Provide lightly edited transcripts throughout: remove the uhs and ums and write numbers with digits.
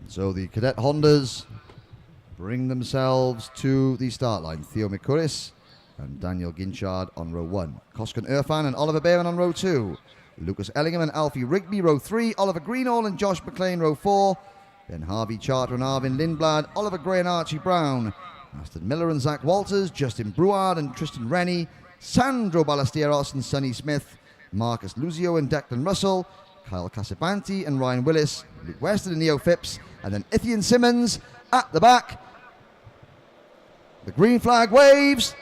So the cadet Hondas bring themselves to the start line. Theo Mikuris and Daniel Ginchard on row 1. Koskan Irfan and Oliver Behrman on row 2. Lucas Ellingham and Alfie Rigby, row 3. Oliver Greenall and Josh McLean, row 4. Then Harvey Charter and Arvin Lindblad, Oliver Gray and Archie Brown. Aston Miller and Zach Walters, Justin Brouard and Tristan Rennie, Sandro Ballesteros and Sonny Smith, Marcus Luzio and Declan Russell, Kyle Casabanti and Ryan Willis, Luke Weston and Neo Phipps, and then Ithian Simmons at the back. The green flag waves.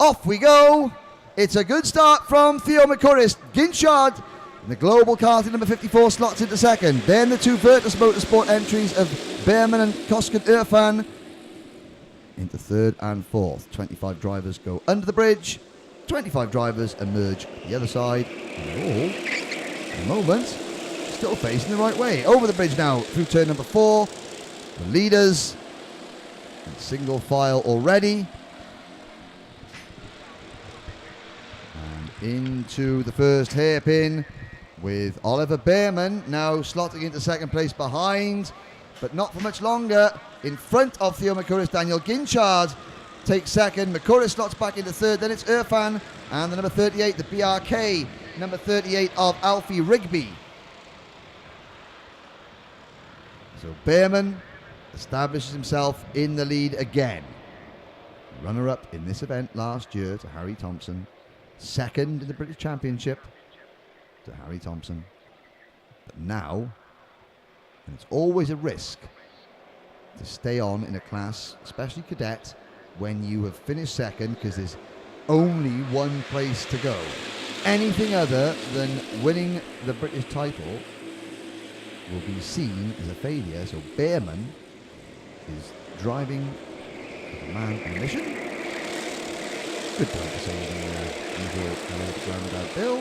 Off we go. It's a good start from Theo McCurris. Ginchard in the global karting number 54 slots into second. Then the two Virtus Motorsport entries of Behrman and Koskan Irfan into third and fourth. 25 drivers go under the bridge. 25 drivers emerge the other side. And all, at the moment, still facing the right way. Over the bridge now through turn number 4. The leaders in single file already. And into the first hairpin with Oliver Behrman now slotting into second place behind, but not for much longer. In front of Theo McCurris, Daniel Ginchard takes second. McCurris slots back into third. Then it's Irfan and the number 38, the BRK, number 38 of Alfie Rigby. So Behrman establishes himself in the lead again. Runner-up in this event last year to Harry Thompson. Second in the British Championship to Harry Thompson. But now, and it's always a risk to stay on in a class, especially cadet, when you have finished second, because there's only one place to go. Anything other than winning the British title will be seen as a failure. So Behrman is driving with a man on a mission. Good time to say the usual roundabout bill.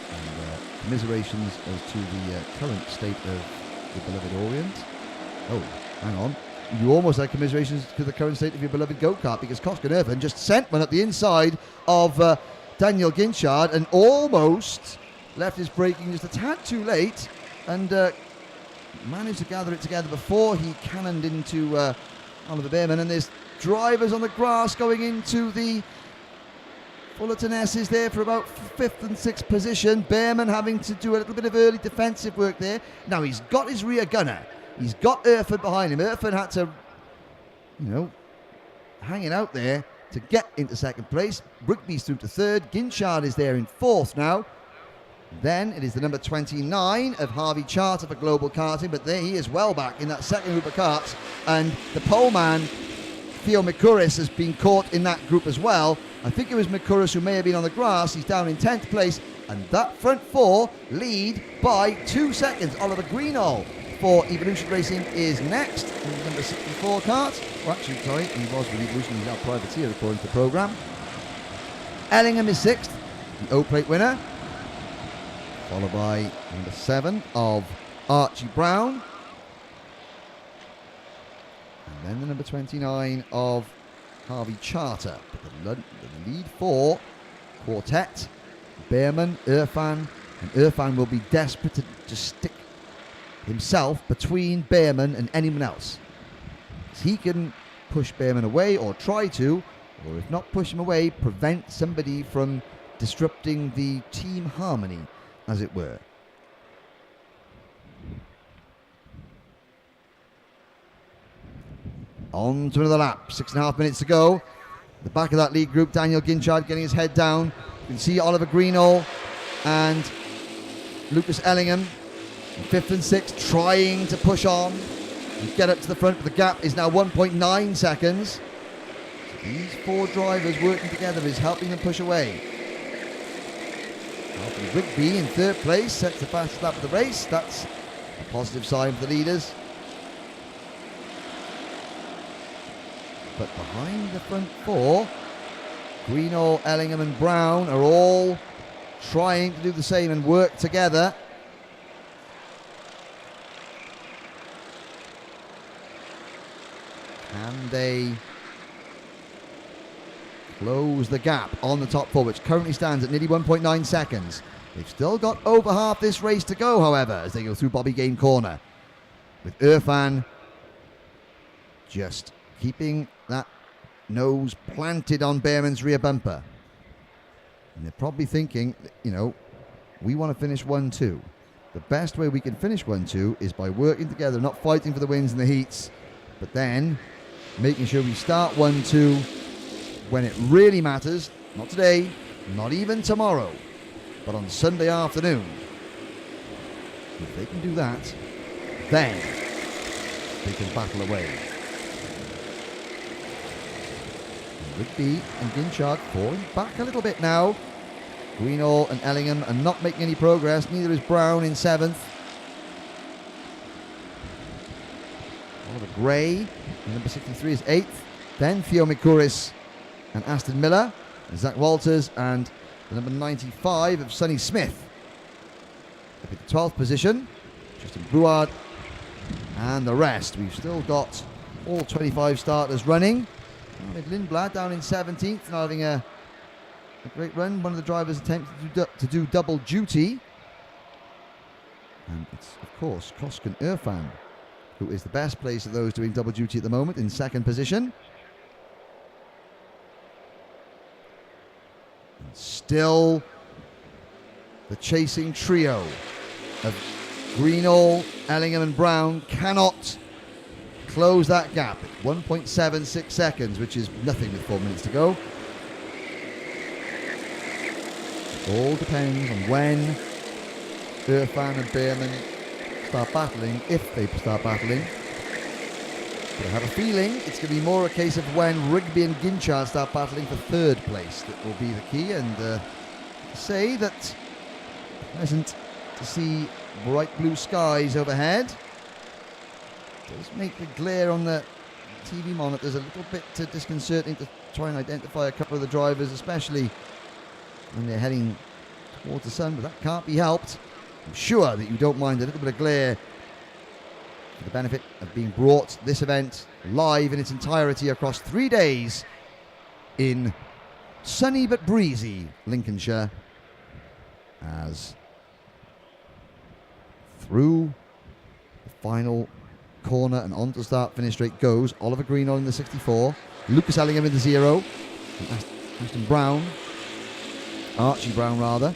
And commiserations as to the current state of the beloved Orient. Oh, hang on. You almost had commiserations to the current state of your beloved go-kart, because Koskan Irfan just sent one up the inside of Daniel Ginchard and almost left his braking just a tad too late, and managed to gather it together before he cannoned into Oliver Behrman. And there's drivers on the grass going into the Fullerton S's there for about 5th and 6th position. Behrman having to do a little bit of early defensive work there. Now he's got his rear gunner. He's got Irfan behind him. Irfan had to, hanging out there to get into second place. Rigby's through to third. Ginchard is there in fourth now. Then it is the number 29 of Harvey Charter for global karting, but there he is well back in that second group of karts. And the pole man, Theo McCurris, has been caught in that group as well. I think it was McCurris who may have been on the grass. He's down in 10th place. And that front four lead by 2 seconds. Oliver Greenall for Evolution Racing is next in the number 64 kart. Well, actually, sorry, he was with Evolution. He's now privateer according to the programme. Ellingham is 6th, the O-Plate winner. Followed by number 7 of Archie Brown. And then the number 29 of Harvey Charter. But the lead four quartet, Behrman, Irfan, and Irfan will be desperate to stick himself between Behrman and anyone else. He can push Behrman away, or try to, or if not push him away, prevent somebody from disrupting the team harmony, as it were. On to another lap, 6.5 minutes to go. The back of that lead group, Daniel Ginchard getting his head down. You can see Oliver Greenall and Lucas Ellingham in 5th and 6th, trying to push on and get up to the front, but the gap is now 1.9 seconds. So these 4 drivers working together is helping them push away. Alfie Rigby in 3rd place, sets the fastest lap of the race. That's a positive sign for the leaders. But behind the front 4, Greenall, Ellingham and Brown are all trying to do the same and work together. Can they close the gap on the top 4, which currently stands at nearly 1.9 seconds? They've still got over half this race to go, however, as they go through Bobby Game Corner, with Irfan just keeping that nose planted on Behrman's rear bumper. And they're probably thinking, you know, we want to finish 1-2. The best way we can finish 1-2 is by working together, not fighting for the wins and the heats, but then making sure we start 1-2 when it really matters. Not today, not even tomorrow, but on Sunday afternoon. If they can do that, then they can battle away. Rigby and Ginchard falling back a little bit now. Greenall and Ellingham are not making any progress. Neither is Brown in 7th. Oliver Gray, number 63, is 8th. Then Theo Mikuris and Aston Miller. And Zach Walters and the number 95 of Sonny Smith. Up in the 12th position. Justin Brouard and the rest. We've still got all 25 starters running. With Lindblad down in 17th, now having a great run. One of the drivers attempted to do double duty. And it's, of course, Koskan Irfan, who is the best place of those doing double duty at the moment, in 2nd position. And still the chasing trio of Greenall, Ellingham and Brown cannot close that gap. 1.76 seconds, which is nothing with 4 minutes to go. It all depends on when Irfan and Behrman start battling, if they start battling. But I have a feeling it's going to be more a case of when Rigby and Ginchard start battling for 3rd place that will be the key. And say that pleasant to see bright blue skies overhead. Does make the glare on the TV monitors a little bit disconcerting to try and identify a couple of the drivers, especially when they're heading towards the sun, but that can't be helped. I'm sure that you don't mind a little bit of glare for the benefit of being brought this event live in its entirety across 3 days in sunny but breezy Lincolnshire, as through the final corner and on to start finish straight goes Oliver Greenall in the 64, Lucas Ellingham in the 0, and Aston Brown, Archie Brown rather,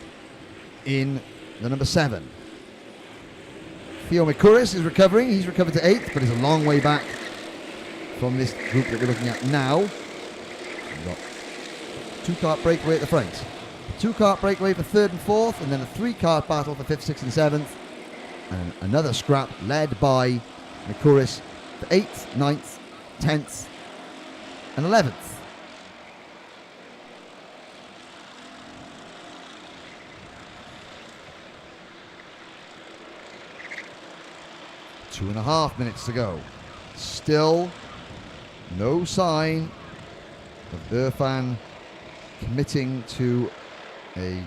in the number 7. Theo Mikuris is recovering. He's recovered to 8th, but is a long way back from this group that we're looking at now. We've got 2-kart breakaway at the front, 2-kart breakaway for 3rd and 4th, and then a 3-kart battle for 5th, 6th and 7th, and another scrap led by Mikuris for 8th, 9th, 10th and 11th. Two and a half minutes to go. Still no sign of Irfan committing to a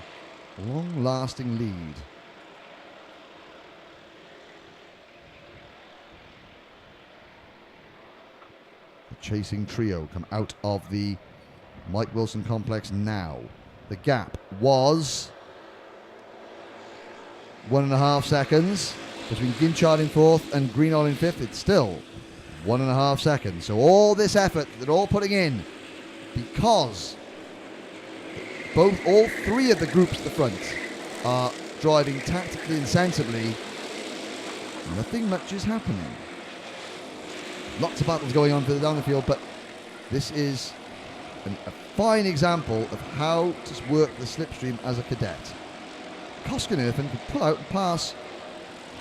long-lasting lead. The chasing trio come out of the Mike Wilson complex now. The gap was 1.5 seconds between Ginchard in 4th and Greenall in 5th. It's still 1.5 seconds. So all this effort that they're all putting in, because all 3 of the groups at the front are driving tactically and sensibly, nothing much is happening. Lots of battles going on further down the field, but this is a fine example of how to work the slipstream as a cadet. Koskan Irfan could pull out and pass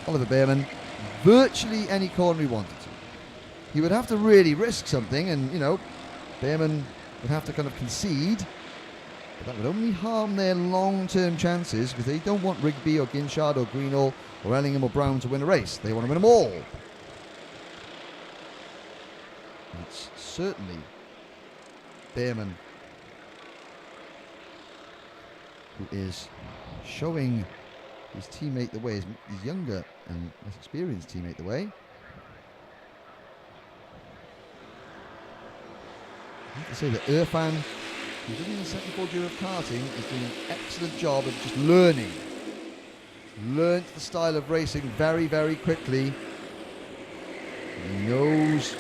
Oliver Behrman virtually any corner he wanted to. He would have to really risk something, and, you know, Behrman would have to kind of concede, but that would only harm their long-term chances, because they don't want Rigby or Ginchard or Greenall or Ellingham or Brown to win a race. They want to win them all. And it's certainly Behrman who is showing his teammate the way, his younger and less experienced teammate the way. I have to say that Irfan, who's in the second full year of karting, is doing an excellent job of just learning learnt the style of racing very, very quickly. He knows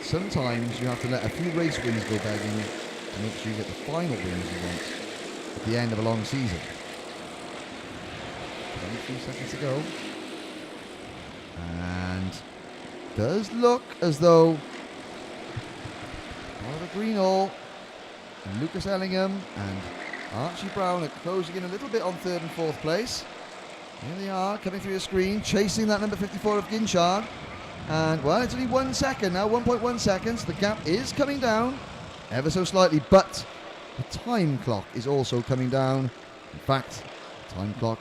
sometimes you have to let a few race wins go begging to make sure you get the final wins you want at the end of a long season. 23 seconds to go. And does look as though Oliver Greenall and Lucas Ellingham and Archie Brown are closing in a little bit on third and fourth place. Here they are, coming through the screen, chasing that number 54 of Ginchard. And, well, it's only 1 second now, 1.1 seconds. The gap is coming down ever so slightly, but the time clock is also coming down. In fact, the time clock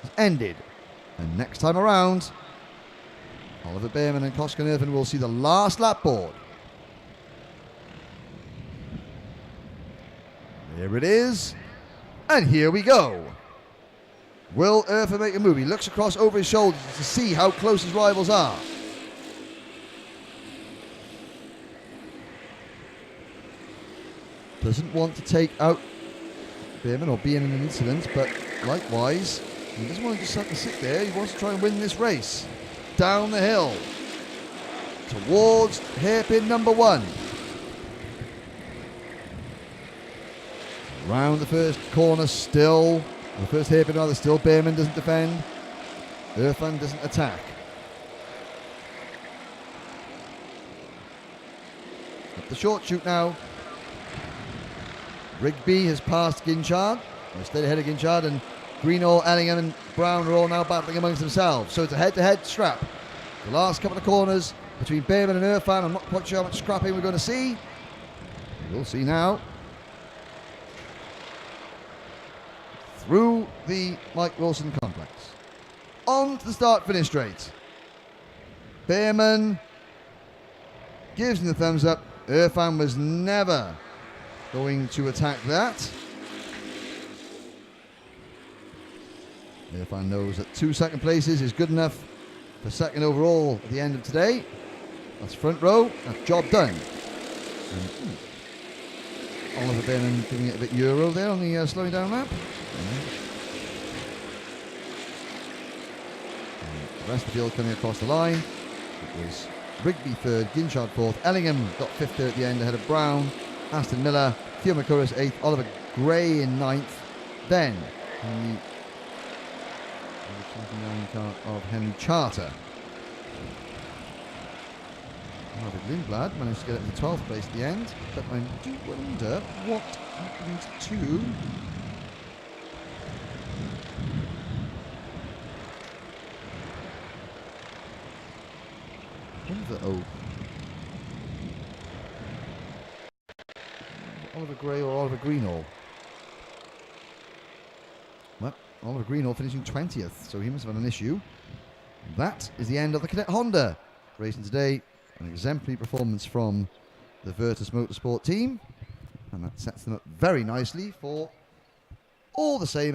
has ended. And next time around, Oliver Bearman and Koskan Irvin will see the last lap board. Here it is. And here we go. Will Irvin make a move? He looks across over his shoulders to see how close his rivals are. Doesn't want to take out Bearman or be in an incident, but likewise, he doesn't want to just have to sit there. He wants to try and win this race. Down the hill towards hairpin number 1. Round the first corner still. The first hairpin rather still. Bearman doesn't defend. Irfan doesn't attack. Up the short chute now. Rigby has passed Ginchard. They're stayed ahead of Ginchard, and Greenall, Ellingham and Brown are all now battling amongst themselves. So it's a head-to-head strap. The last couple of corners between Bearman and Irfan. I'm not quite sure how much scrapping we're going to see. We'll see now. Through the Mike Wilson complex. On to the start-finish straight. Bearman gives him the thumbs up. Irfan was never going to attack that. Irfan knows that 2 second places is good enough for second overall at the end of today. That's front row. That's job done. And, Oliver Bearman giving it a bit Euro there on the slowing down lap. And the rest of the field coming across the line. It was Rigby third, Ginchard fourth, Ellingham got fifth there at the end ahead of Brown, Aston Miller, Theo McCurris eighth, Oliver Gray in ninth. Then the 29 car of Henry Charter. David Lindblad managed to get it to 12th place at the end, but I do wonder what happened to Oliver Gray or Oliver Greenall. Well, Oliver Greenall finishing 20th, so he must have had an issue. That is the end of the Cadet Honda racing today. An exemplary performance from the Virtus Motorsport team, and that sets them up very nicely for all the same